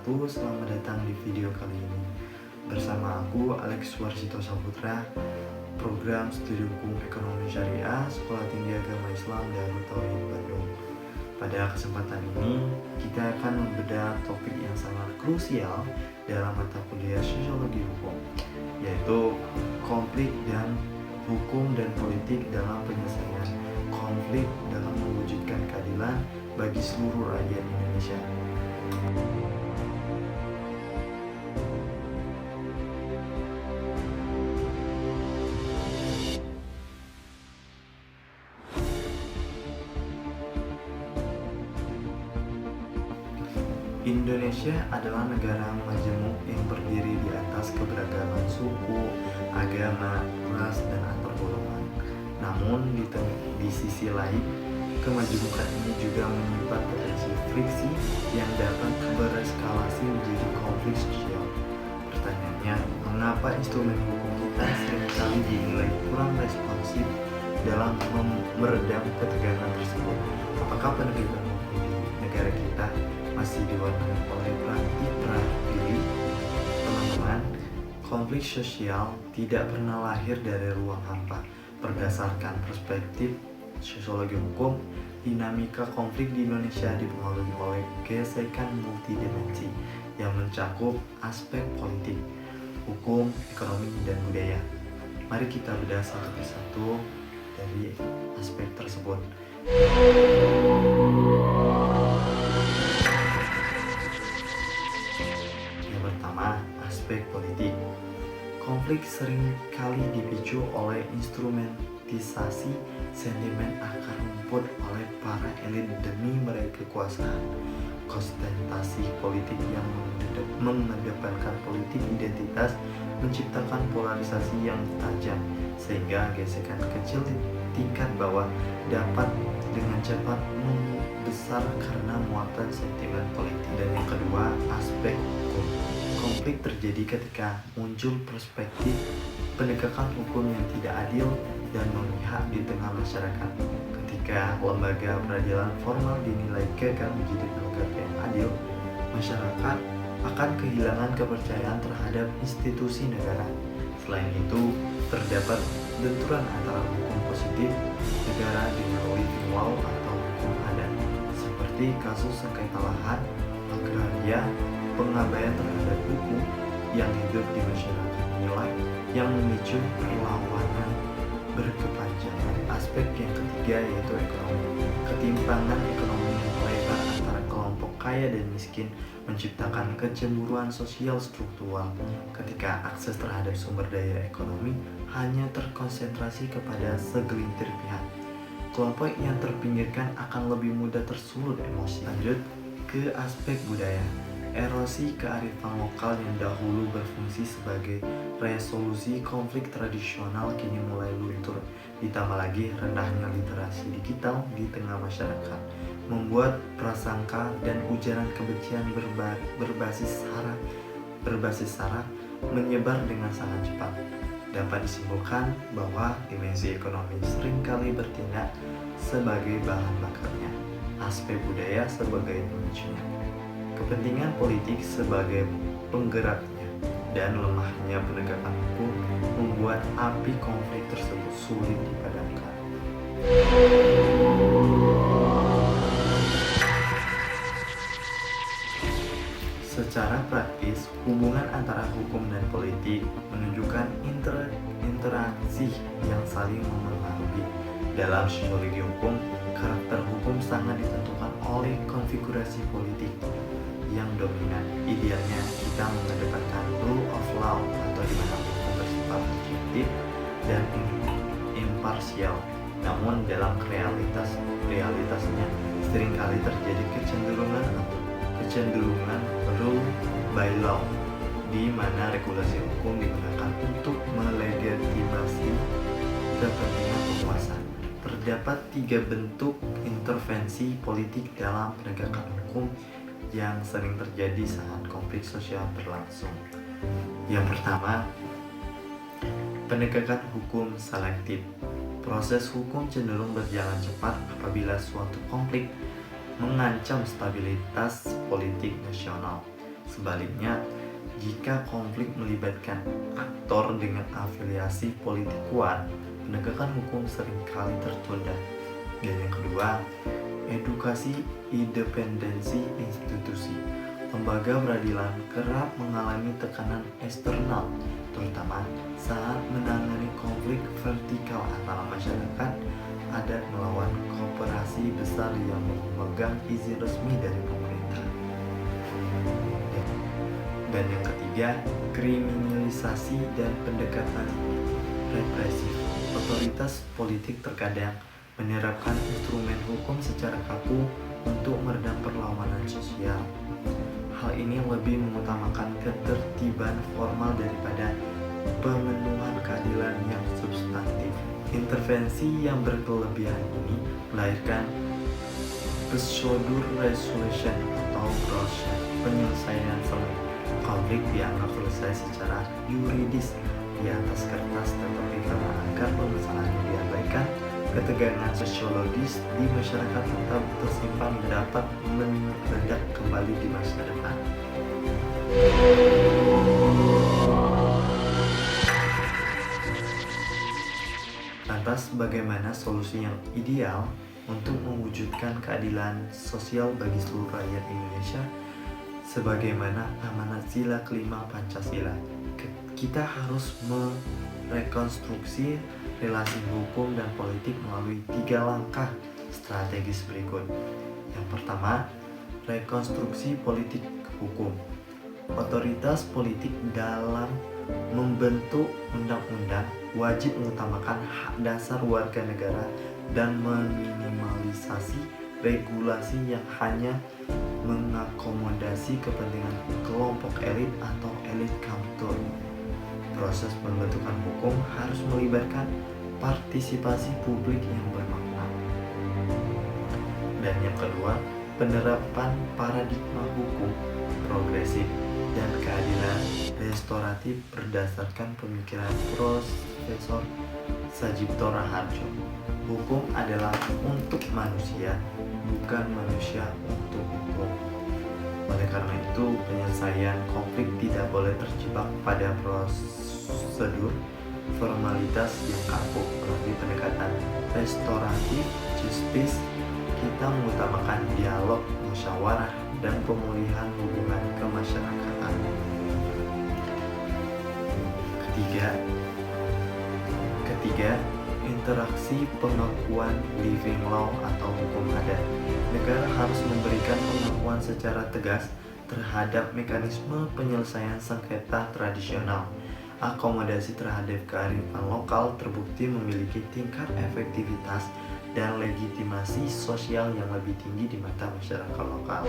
wabarakatuh. Selamat datang di video kali ini. Bersama aku Alex Warsito Saputra, program Studi Hukum Ekonomi Syariah Sekolah Tinggi Agama Islam Darut Tauhid Bandung. Pada kesempatan ini, kita akan membedah topik yang sangat krusial dalam mata kuliah Sosiologi Hukum, yaitu konflik dan hukum dan politik dalam penyelesaian konflik dalam mewujudkan keadilan bagi seluruh rakyat Indonesia. Indonesia adalah negara majemuk yang berdiri di atas keberagaman suku, agama, ras, dan antar golongan. Namun di sisi lain, kemajemukan ini juga menyimpan potensi friksi yang dapat bereskalasi menjadi konflik sosial. Pertanyaannya, mengapa instrumen hukum kita seringkali dinilai kurang responsif dalam meredam ketegangan tersebut? Apakah penegakan hukum di negara kita masih diwarnai oleh praktik pilih? Teman-teman, konflik sosial tidak pernah lahir dari ruang hampa. Berdasarkan perspektif sosiologi hukum, dinamika konflik di Indonesia dipengaruhi oleh gesekan multidimensi yang mencakup aspek politik, hukum, ekonomi, dan budaya. Mari kita bedah satu persatu dari aspek tersebut. Yang pertama, aspek politik. Konflik seringkali dipicu oleh instrumentisasi sentimen akar rumput oleh para elit demi meraih kekuasaan. Konsentrasi politik yang mengedepankan politik identitas menciptakan polarisasi yang tajam, sehingga gesekan kecil di tingkat bawah dapat dengan cepat membesar karena muatan sentimen politik. Dan yang kedua, aspek hukum. Konflik terjadi ketika muncul perspektif penegakan hukum yang tidak adil dan memihak di tengah masyarakat. Ketika lembaga peradilan formal dinilai gagal menjadi lembaga yang adil, masyarakat akan kehilangan kepercayaan terhadap institusi negara. Selain itu, terdapat benturan antara hukum positif negara dengan living law atau hukum adat, seperti kasus sengketa lahan, agraria, pengabaian terhadap hukum yang hidup di masyarakat nilai yang memicu perlawanan berkepanjangan. Aspek yang ketiga yaitu ekonomi. Ketimpangan ekonomi yang melebar antara kelompok kaya dan miskin menciptakan kecemburuan sosial struktural ketika akses terhadap sumber daya ekonomi hanya terkonsentrasi kepada segelintir pihak. Kelompok yang terpinggirkan akan lebih mudah tersulut emosi. Lanjut ke aspek budaya. Erosi kearifan lokal yang dahulu berfungsi sebagai resolusi konflik tradisional kini mulai luntur. Ditambah lagi rendahnya literasi digital di tengah masyarakat membuat prasangka dan ujaran kebencian berbasis sara menyebar dengan sangat cepat. Dapat disimpulkan bahwa dimensi ekonomi seringkali bertindak sebagai bahan bakarnya, aspek budaya sebagai pemicunya, kepentingan politik sebagai penggeraknya, dan lemahnya penegakan hukum membuat api konflik tersebut sulit dipadamkan. Secara praktis, hubungan antara hukum dan politik menunjukkan interaksi yang saling memengaruhi. Dalam sosiologi hukum, karakter hukum sangat ditentukan oleh konfigurasi politik yang dominan. Idealnya kita mengedepankan rule of law atau di mana hukum bersifat objektif dan imparsial. Namun dalam realitasnya seringkali terjadi kecenderungan rule by law, di mana regulasi hukum digunakan untuk melegitimasi kepentingan penguasa. Terdapat 3 bentuk intervensi politik dalam penegakan hukum yang sering terjadi saat konflik sosial berlangsung. Yang pertama, penegakan hukum selektif. Proses hukum cenderung berjalan cepat apabila suatu konflik mengancam stabilitas politik nasional. Sebaliknya, jika konflik melibatkan aktor dengan afiliasi politik kuat, penegakan hukum seringkali tertunda. Dan yang kedua, edukasi independensi institusi. Lembaga peradilan kerap mengalami tekanan eksternal, terutama saat menangani konflik vertikal antara masyarakat adat melawan koperasi besar yang memegang izin resmi dari pemerintah. Dan yang ketiga, kriminalisasi dan pendekatan represif. Otoritas politik terkadang menerapkan instrumen hukum secara kaku untuk meredam perlawanan sosial. Hal ini lebih mengutamakan ketertiban formal daripada pemenuhan keadilan yang substantif. Intervensi yang berkelebihan ini melahirkan prosedur resolution atau proses penyelesaian konflik dianggap selesai secara yuridis di atas kertas, tetapi karena akar permasalahan diabaikan, ketegangan sosiologis di masyarakat tetap tersimpan dan dapat meledak kembali di masa depan. Lantas, bagaimana solusi yang ideal untuk mewujudkan keadilan sosial bagi seluruh rakyat Indonesia? Sebagaimana amanat sila kelima Pancasila, kita harus merekonstruksi relasi hukum dan politik melalui 3 langkah strategis berikut. Yang pertama, rekonstruksi politik hukum. Otoritas politik dalam membentuk undang-undang wajib mengutamakan hak dasar warga negara dan meminimalisasi regulasi yang hanya mengakomodasi kepentingan kelompok elit atau elit kultur. Proses pembentukan hukum harus melibatkan partisipasi publik yang bermakna. Dan yang kedua, penerapan paradigma hukum progresif dan keadilan restoratif berdasarkan pemikiran Profesor Sajipto Raharjo. Hukum adalah untuk manusia, bukan manusia untuk hukum. Oleh karena itu, penyelesaian konflik tidak boleh terjebak pada prosedur formalitas yang kaku. Melalui pendekatan restoratif justice, kita mengutamakan dialog, musyawarah, dan pemulihan hubungan kemasyarakatan. Ketiga, interaksi pengakuan living law atau hukum adat. Negara harus memberikan pengakuan secara tegas terhadap mekanisme penyelesaian sengketa tradisional. Akomodasi terhadap kearifan lokal terbukti memiliki tingkat efektivitas dan legitimasi sosial yang lebih tinggi di mata masyarakat lokal.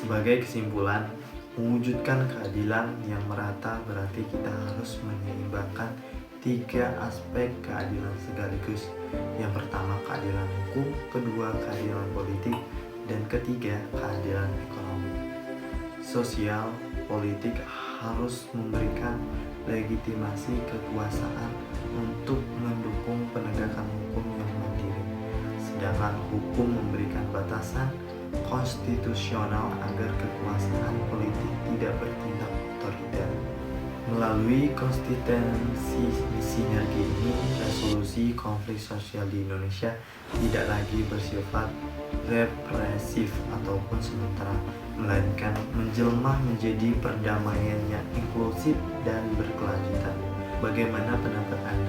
Sebagai kesimpulan, mewujudkan keadilan yang merata berarti kita harus menyeimbangkan 3 aspek keadilan sekaligus. Yang pertama, keadilan hukum, kedua, keadilan politik, dan ketiga, keadilan ekonomi. Sosial politik harus memberikan legitimasi kekuasaan untuk mendukung penegakan hukum yang mandiri, sedangkan hukum memberikan batasan konstitusional agar kekuasaan politik tidak bertindak otoriter. Melalui konsistensi sinergi ini, resolusi konflik sosial di Indonesia tidak lagi bersifat represif ataupun sementara, melainkan menjelma menjadi perdamaian yang inklusif dan berkelanjutan. Bagaimana pendapat Anda?